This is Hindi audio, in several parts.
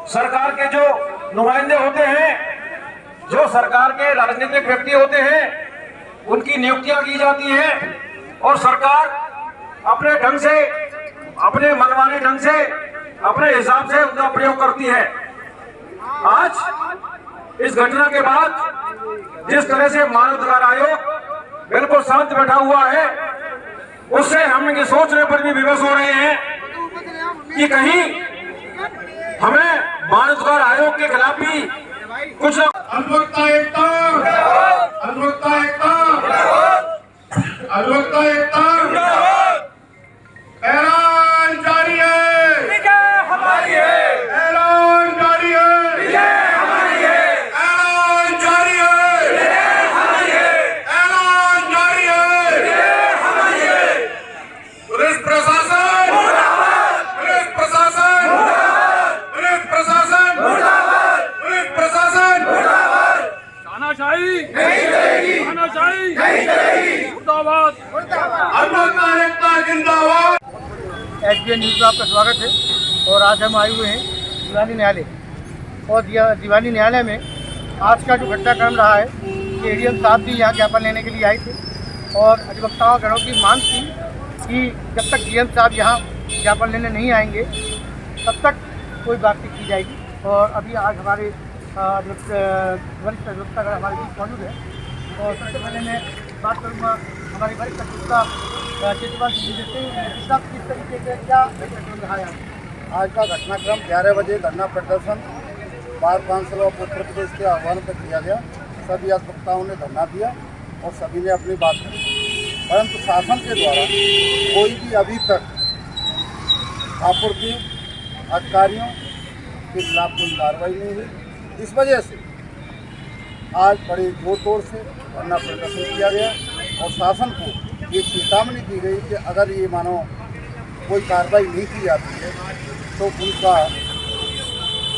सरकार के जो नुमाइंदे होते हैं, जो सरकार के राजनीतिक व्यक्ति होते हैं, उनकी नियुक्तियां की जाती हैं और सरकार अपने ढंग से, अपने मनमाने ढंग से, अपने हिसाब से उनका प्रयोग करती है। आज इस घटना के बाद जिस तरह से मानव अधिकार आयोग बिल्कुल शांत बैठा हुआ है, उससे हम ये सोचने पर भी विवश हो रहे हैं कि कहीं हमें मानव अधिकार आयोग के खिलाफ भी कुछ अधिवक्ता एकता, अधिवक्ता एकता, अधिवक्ता एकता, ऐलान जारी है, विजय हमारी है, ऐलान जारी है, विजय हमारी है, ऐलान जारी है, विजय हमारी है, ऐलान जारी है, विजय हमारी है। पुलिस प्रशासन, पुलिस प्रशासन, पुलिस प्रशासन, पुलिस प्रशासन, तानाशाही नहीं चलेगी, तानाशाही नहीं चलेगी, मुर्दाबाद, अधिवक्ता एकता जिंदाबाद। एसबीएन न्यूज़ में आपका स्वागत है। और आज हम आए हुए हैं दीवानी न्यायालय, और दीवानी न्यायालय में आज का जो घटनाक्रम रहा है कि एडीएम साहब भी यहाँ ज्ञापन लेने के लिए आए थे और अधिवक्ताओं गणों की मांग थी कि जब तक डीएम साहब यहाँ ज्ञापन लेने नहीं आएंगे तब तक कोई बातचीत की जाएगी। और अभी आज हमारे वरिष्ठ अधिवक्तागण हमारे बीच मौजूद है। और सबसे पहले मैं बात करूँगा हमारे वरिष्ठ अधिवक्ता चित्रपाल सिंह जी से, किस तरीके से क्या घटनाक्रम रहा है। आज का घटनाक्रम 11 बजे धरना प्रदर्शन bar council of Uttar Pradesh के आह्वान पर किया गया। सभी अधिवक्ताओं ने धरना दिया और सभी ने अपनी बात कही, परंतु शासन के द्वारा कोई भी अभी तक आपूर्ति अधिकारियों के खिलाफ कोई कार्रवाई नहीं हुई। इस वजह से आज बड़े जोर तोड़ से धरना प्रदर्शन किया गया और शासन को ये चेतावनी दी गई कि अगर ये मानो कोई कार्रवाई नहीं की जाती है तो उनका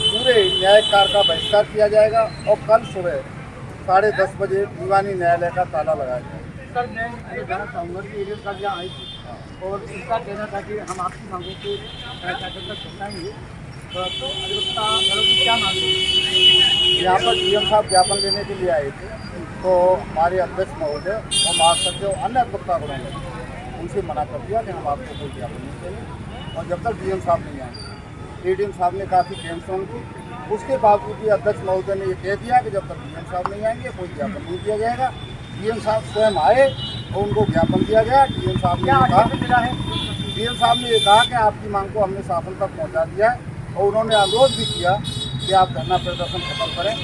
पूरे न्यायिक कार्य का बहिष्कार किया जाएगा और कल सुबह 10:30 बजे दीवानी न्यायालय का ताला लगाया जाएगा। सर, मैं ये जानना चाहूँगा कि एडीएम साहब यहाँ आई थी और उनका कहना था कि हम आपकी मांगों को तक पहुँचाएंगे, तो अधिवक्ता गणों की क्या मांग है? यहाँ पर डीएम साहब ज्ञापन लेने के लिए आए थे, तो हमारे अध्यक्ष महोदय और महासचिव अन्य अधिवक्तागणों ने उनसे मना कर दिया कि हम आपको कोई ज्ञापन नहीं देंगे। और जब तक डीएम साहब नहीं आए, एडीएम साहब ने काफ़ी टेंशन की, उसके बावजूद भी अध्यक्ष महोदय ने ये कह दिया कि जब तक डीएम साहब नहीं आएंगे कोई ज्ञापन नहीं दिया जाएगा। डीएम साहब स्वयं आए और उनको ज्ञापन दिया गया। डीएम साहब ने कहा, डीएम साहब ने ये कहा कि आपकी मांग को हमने शासन तक पहुँचा दिया है और उन्होंने अनुरोध भी किया कि आप धरना प्रदर्शन खत्म करें।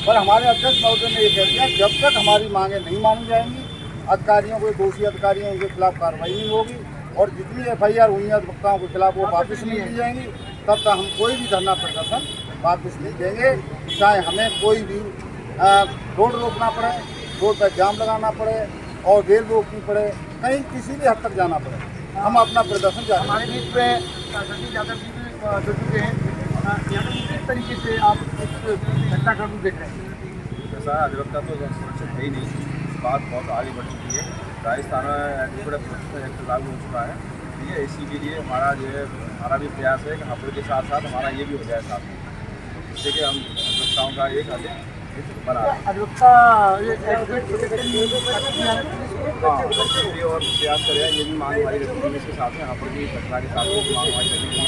पर हमारे अध्यक्ष महोदय ने ये कह दिया जब तक हमारी मांगें नहीं मानी जाएंगी, अधिकारियों को, दोषी अधिकारियों के खिलाफ कार्रवाई नहीं होगी और जितनी एफआईआर हुई है अधिवक्ताओं के खिलाफ वो वापस नहीं दी जाएंगी, तब तक हम कोई भी धरना प्रदर्शन वापस नहीं देंगे। चाहे हमें कोई भी रोड रोकना पड़े, रोड पर जाम लगाना पड़े और रेल रोकनी पड़े, कहीं किसी भी हद तक जाना पड़े, हम अपना प्रदर्शन जारी। हमारे बीच में सतीश यादव जी भी जुड़ चुके हैं। यादव जी, किस तरीके से आप इस घटनाक्रम को देख रहे हैं? जैसा अधिवक्ता तो सुरक्षित है ही नहीं, बात बहुत आगे बढ़ चुकी है। राजस्थान में एंटी करप्शन एक्ट लागू हो चुका है, ठीक है। इसी के लिए हमारा जो है हमारा भी प्रयास है कि हमारे के साथ साथ हमारा ये भी हो जाए साथ में, जिससे कि हम अधिवक्ताओं का एक अधिक बना अधिवक्ता और प्रयास करें। ये भी मांग हमारी रखी है, इसके साथ में यहाँ पर भी घटना के साथ में मांग हमारी रखी है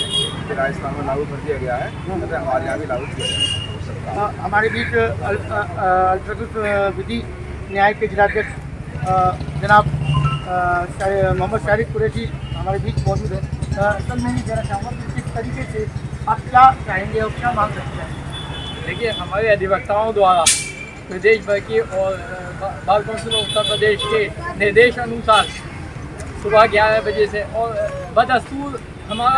कि राजस्थान में लागू कर दिया गया है, अगर हमारे यहाँ भी लागू किया जाए। हमारे बीच अल्पसंख्यक विधि न्याय के जिलाध्यक्ष जनाब मोहम्मद शारिक कुरैशी हमारे बीच मौजूद है। सर, मैं ये कहना चाहूँगा कि किस तरीके से आप क्या चाहेंगे और क्या मांग रखते हैं? देखिए, हमारे अधिवक्ताओं द्वारा प्रदेश भर के और बार काउंसिल उत्तर प्रदेश के निर्देश अनुसार सुबह 11 बजे से और बदस्तूर हमारा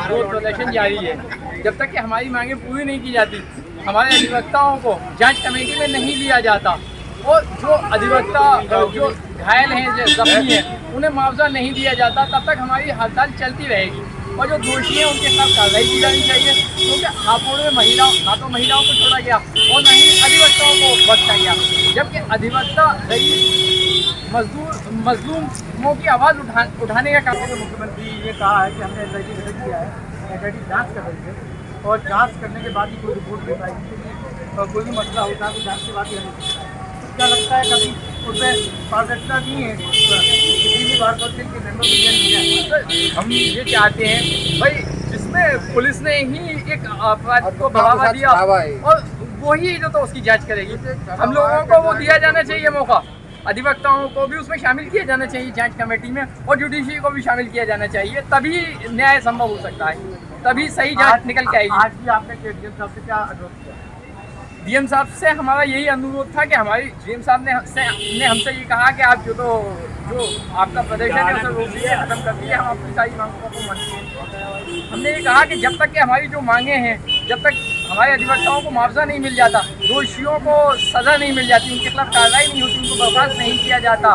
रोड प्रदर्शन जारी है। जब तक कि हमारी मांगें पूरी नहीं की जाती, हमारे अधिवक्ताओं को जांच कमेटी में नहीं लिया जाता और जो अधिवक्ता जो घायल हैं, जो जख्मी हैं, उन्हें मुआवजा नहीं दिया जाता, तब तक हमारी हड़ताल चलती रहेगी। और जो दोषी हैं उनके खिलाफ कार्रवाई की जानी चाहिए, क्योंकि हापुड़ में ना तो महिलाओं को छोड़ा गया और न ही अधिवक्ताओं को बख्शा गया, जबकि अधिवक्ता मजलूमों की आवाज़ उठाने का काम। मुख्यमंत्री ये कहा है कि हमने एसआईटी गठित किया है, एसआईटी जाँच कर रही है, और जांच करने के बाद ही कोई रिपोर्ट दे पाएगी। और कोई भी मसला होता है तो जांच के बाद ही हमें क्या लगता है कभी उसमें पारदर्शिता नहीं है किसी भी बार काउंसिल के मेंबर नहीं है। हम ये चाहते हैं भाई जिसमें पुलिस ने ही एक अपराध को बढ़ावा दिया और वही जो तो उसकी जांच करेगी। हम लोगों को वो दिया जाना चाहिए मौका, अधिवक्ताओं को भी उसमें शामिल किया जाना चाहिए जांच कमेटी में और जुडिशरी को भी शामिल किया जाना चाहिए, तभी न्याय संभव हो सकता है, तभी सही जांच निकल के आएगी। आज भी आपने डीएम साहब से क्या अनुरोध किया? डीएम साहब से हमारा यही अनुरोध था कि हमारी डीएम साहब ने हमसे ये कहा कि आप जो आपका प्रदर्शन है उसे रोक दीजिए, खत्म कर दीजिए, हम अपनी सारी मांगों को मानते। हमने ये कहा कि जब तक कि हमारी जो मांगे हैं, जब तक हमारे अधिवक्ताओं को मुआवजा नहीं मिल जाता, दोषियों को सज़ा नहीं मिल जाती, उनके खिलाफ कार्रवाई नहीं होती, उनको बर्खास्त नहीं किया जाता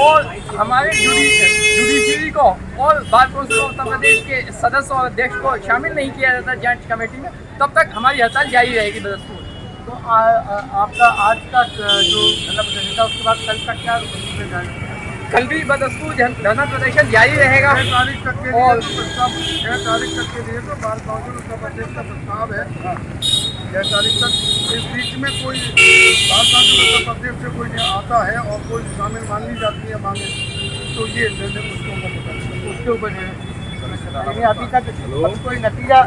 और हमारे जुडिशरी को और बार काउंसिल उत्तर प्रदेश के सदस्य और अध्यक्ष को शामिल नहीं किया जाता जांच कमेटी में, तब तक हमारी हड़ताल जारी रहेगी बदस्तूर। तो आपका आज का जो धरना प्रदर्शन था उसके बाद कल तक क्या कल भी बदस्तूर धरना प्रदर्शन जारी रहेगा। 6 तारीख तक के लिए तो बार काउंसिल उत्तर प्रदेश का प्रस्ताव है 6 तारीख तक। इस बीच में कोई बार काउंसिल उत्तर प्रदेश से कोई आता है और कोई शामिल मान ली जाती है मांगे, तो ये उसके ऊपर अभी तक कोई नतीजा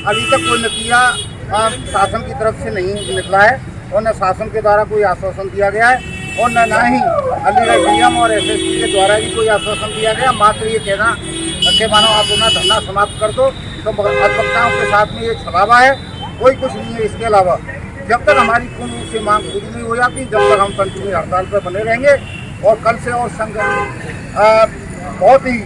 अभी तक कोई नतीजा शासन की तरफ से नहीं निकला है और न शासन के द्वारा कोई आश्वासन दिया गया है और न ही अलीगढ़ डीएम और एसएसपी के द्वारा भी कोई आश्वासन दिया गया। मात्र ये कहना कि मानो आप अपना धरना समाप्त कर दो, तो अधिवक्ताओं के साथ में ये छलावा है, कोई कुछ नहीं है इसके अलावा। जब तक हमारी पूर्ण रूप से मांग पूरी नहीं हो जाती, जब तक हम कंटिन्यू हड़ताल पर बने रहेंगे और कल से और संगठन बहुत ही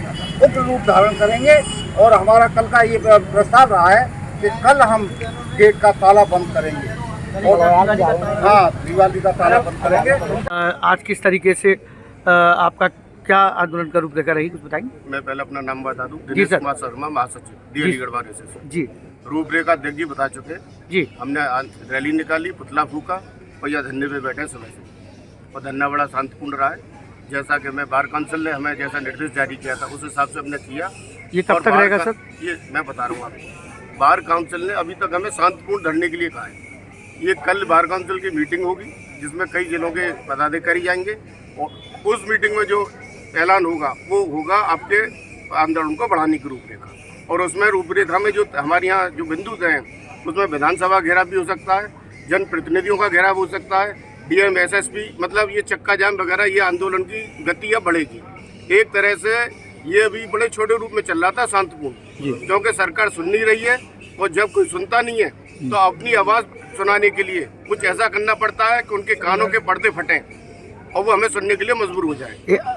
उग्र रूप धारण करेंगे। और हमारा कल का ये प्रस्ताव रहा है कि कल हम गेट का ताला बंद करेंगे और हाँ, दिवाली का ताला बंद करेंगे। आज किस तरीके से आपका क्या आंदोलन का रूप रेखा रही, कुछ बताएंगे? मैं पहले अपना नाम बता दूं, जी दिनेश सर। कुमार शर्मा, महासचिव डी अलीगढ़ बार एसोसिएशन। जी रूपरेखा अध्यक्ष जी बता चुके। जी हमने रैली निकाली, पुतला फूका, भैया धरने पे बैठे सुबह से और धरना बड़ा शांतिपूर्ण रहा है। जैसा कि मैं बार काउंसिल ने हमें जैसा निर्देश जारी किया था उस हिसाब से हमने किया। ये कब तक रहेगा सर? ये मैं बता रहा हूँ आपको, बार काउंसिल ने अभी तक हमें शांतिपूर्ण धरने के लिए कहा है। ये कल बार काउंसिल की मीटिंग होगी जिसमें कई जिलों के पदाधिकारी जाएंगे और उस मीटिंग में जो ऐलान होगा वो होगा आपके आंदोलन को बढ़ाने की रूपरेखा। और उसमें रूपरेखा में जो हमारे यहाँ जो बिंदु हैं उसमें विधानसभा घेराव भी हो सकता है, जनप्रतिनिधियों का घेराव हो सकता है, डीएम एसएसपी, मतलब ये चक्का जाम वगैरह, ये आंदोलन की गति अब बढ़ेगी। एक तरह से ये अभी बड़े छोटे रूप में चल रहा था शांतिपूर्ण, क्योंकि सरकार सुन नहीं रही है और जब कोई सुनता नहीं है तो अपनी आवाज़ सुनाने के लिए कुछ ऐसा करना पड़ता है कि उनके कानों के पर्दे फटें और वो हमें सुनने के लिए मजबूर हो जाए।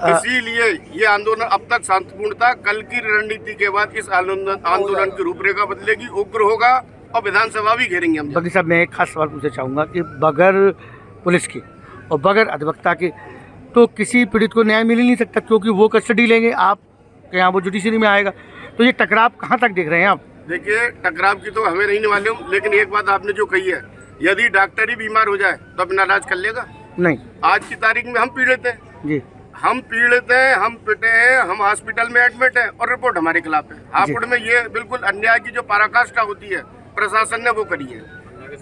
इसीलिए ये आंदोलन अब तक शांतिपूर्ण था। कल की रणनीति के बाद इस आंदोलन की रूपरेखा बदलेगी, उग्र होगा और विधानसभा भी घेरेंगे हम। बल्कि साहब, मैं एक खास सवाल पूछना चाहूँगा कि बगैर पुलिस के और बगैर अधिवक्ता के तो किसी पीड़ित को न्याय मिल ही नहीं सकता, क्योंकि वो कस्टडी लेंगे, आप यहाँ वो जुडिशरी में आएगा। तो ये टकराव कहाँ तक देख रहे हैं आप? देखिए, टकराव की तो हमें नहीं मालूम, लेकिन एक बात आपने जो कही है, यदि डॉक्टर ही बीमार हो जाए तो अपना इलाज कर लेगा? नहीं। आज की तारीख में हम पीड़ित हैं जी, हम पीड़ित हैं, हम पिटे हैं, हम हॉस्पिटल में एडमिट हैं और रिपोर्ट हमारे खिलाफ है। हापुड़ में ये बिल्कुल अन्याय की जो पराकाष्ठा होती है प्रशासन ने वो करी है।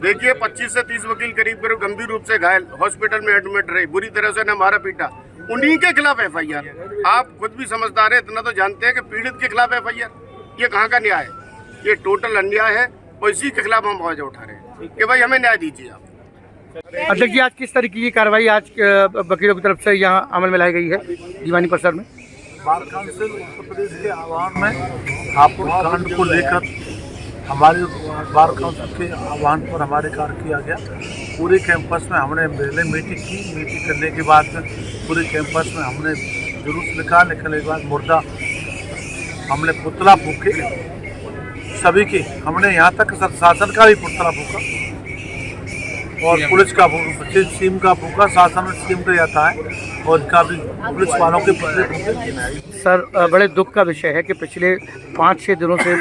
देखिए, 25 से 30 वकील करीब गंभीर रूप से घायल हॉस्पिटल में एडमिट रहे, बुरी तरह से न मारा पीटा, उन्हीं के खिलाफ एफआईआर। आप खुद भी समझदार है, इतना तो जानते हैं कि पीड़ित के खिलाफ एफआईआर, ये कहाँ का न्याय है? ये टोटल अन्याय है और इसी के खिलाफ हम आवाज उठा रहे हैं कि भाई हमें न्याय दीजिए आप। अध्यक्ष जी, आज किस तरीके की कार्रवाई आज वकीलों की तरफ से यहाँ अमल में लाई गई है दीवानी परिसर में? बार काउंसिल उत्तर प्रदेश के आह्वान में हापुड़ कांड को लेकर हमारे बार काउंसिल के आह्वान पर हमारे कार्य किया गया। पूरे कैंपस में हमने पहले मीटिंग की, मीटिंग करने के बाद पूरे कैंपस में हमने जुलूस निकालने के बाद मुर्दा हमने पुतला फूके सभी के, हमने यहाँ तक शासन का भी पुतला फूका और पुलिस का सीम का फूका, शासन में सीम का जाता है और इनका भी पुलिस वालों के पुतले फूके। सर, बड़े दुख का विषय है कि पिछले 5-6 दिनों से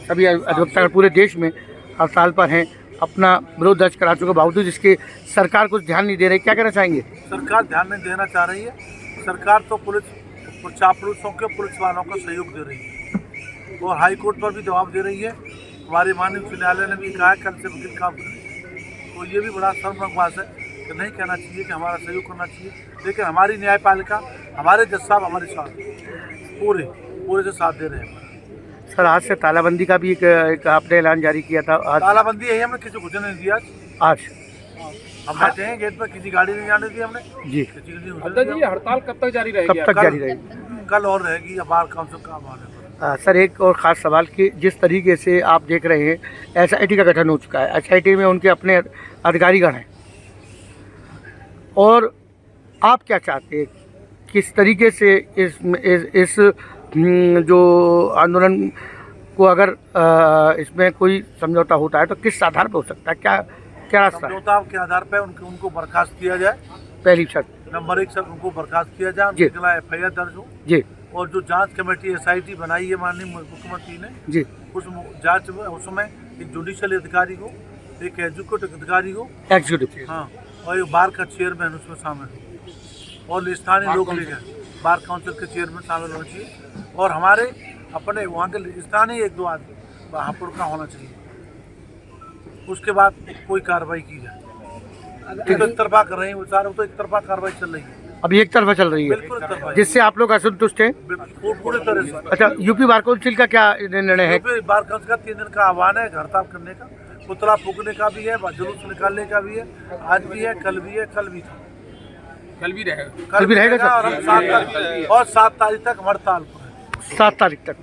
सभी अधिवक्ता पूरे देश में हड़ताल पर हैं, अपना विरोध दर्ज करा चुके बावजूद इसके सरकार कुछ ध्यान नहीं दे रही, क्या कहना चाहेंगे? सरकार ध्यान नहीं देना चाह रही है। सरकार तो पुलिस चापलूसों के पुलिस वालों का सहयोग दे रही है। और हाई कोर्ट पर भी दबाव दे रही है। हमारे माननीय उच्च न्यायालय ने भी कहा है कल से वकील काम करें। तो ये भी बड़ा शर्मनाक बात है कि नहीं कहना चाहिए कि हमारा सहयोग करना चाहिए, लेकिन हमारी न्यायपालिका, हमारे जज साहब हमारे साथ पूरे से साथ दे रहे हैं। सर आज से तालाबंदी का भी एक आपने ऐलान जारी किया था। आज तालाबंदी है, हमने किसी को कुछ नहीं दिया। आज हम बैठे हैं गेट पर, किसी गाड़ी नहीं जाने दी हमने जी। किसी को नहीं अब्दुल जी, ये हड़ताल कब तक जारी रहेगी? कब तक जारी रहेगी? कल और रहेगी या बार काउंसिल का आह्वान है। सर एक और ख़ास सवाल कि जिस तरीके से आप देख रहे हैं एसआईटी का गठन हो चुका है, एसआईटी में उनके अपने अधिकारीगण हैं, और आप क्या चाहते हैं किस तरीके से इस जो आंदोलन को अगर इसमें कोई समझौता होता है तो किस आधार पर हो सकता है, क्या रास्ता है? समझौता के आधार पर उनको बर्खास्त किया जाए। पहली शर्त नंबर 1 शर्त, उनको बर्खास्त किया जाए, जी। उनके खिलाफ FIR दर्ज हो जी और जो जांच कमेटी SIT बनाई है माननीय मुख्यमंत्री ने, जी उस जांच में उसमें एक जुडिशियल अधिकारी हो, एक एजुकेटिव अधिकारी हो, एग्जीक्यूटिव, हाँ, और एक बार का चेयरमैन उसमें शामिल हो, और स्थानीय लोग लीडर बार काउंसिल के चेयरमैन शामिल होना चाहिए, और हमारे अपने वहाँ के स्थानीय 1-2 आदमी हापुड़ का होना चाहिए। उसके बाद कोई कार्रवाई की जाए। तो एक तरफा कर रहे हैं वो सारे, तो एक तरफा कार्रवाई चल रही है, अभी एक तरफा चल रही बिल्कुल एक है, तरफा, जिससे आप लोग असंतुष्ट हैं। पूरी तरह से। अच्छा, यूपी बार काउंसिल का क्या निर्णय है? बार काउंसिल का 3 दिन का आह्वान है हड़ताल करने का, पुतला फूकने का भी है, जुलूस निकालने का भी है, आज भी है, कल भी है, कल भी था, कल भी रहेगा। कल भी रहेगा और हम 7 तारीख तक हड़ताल पर है। 7 तारीख तक।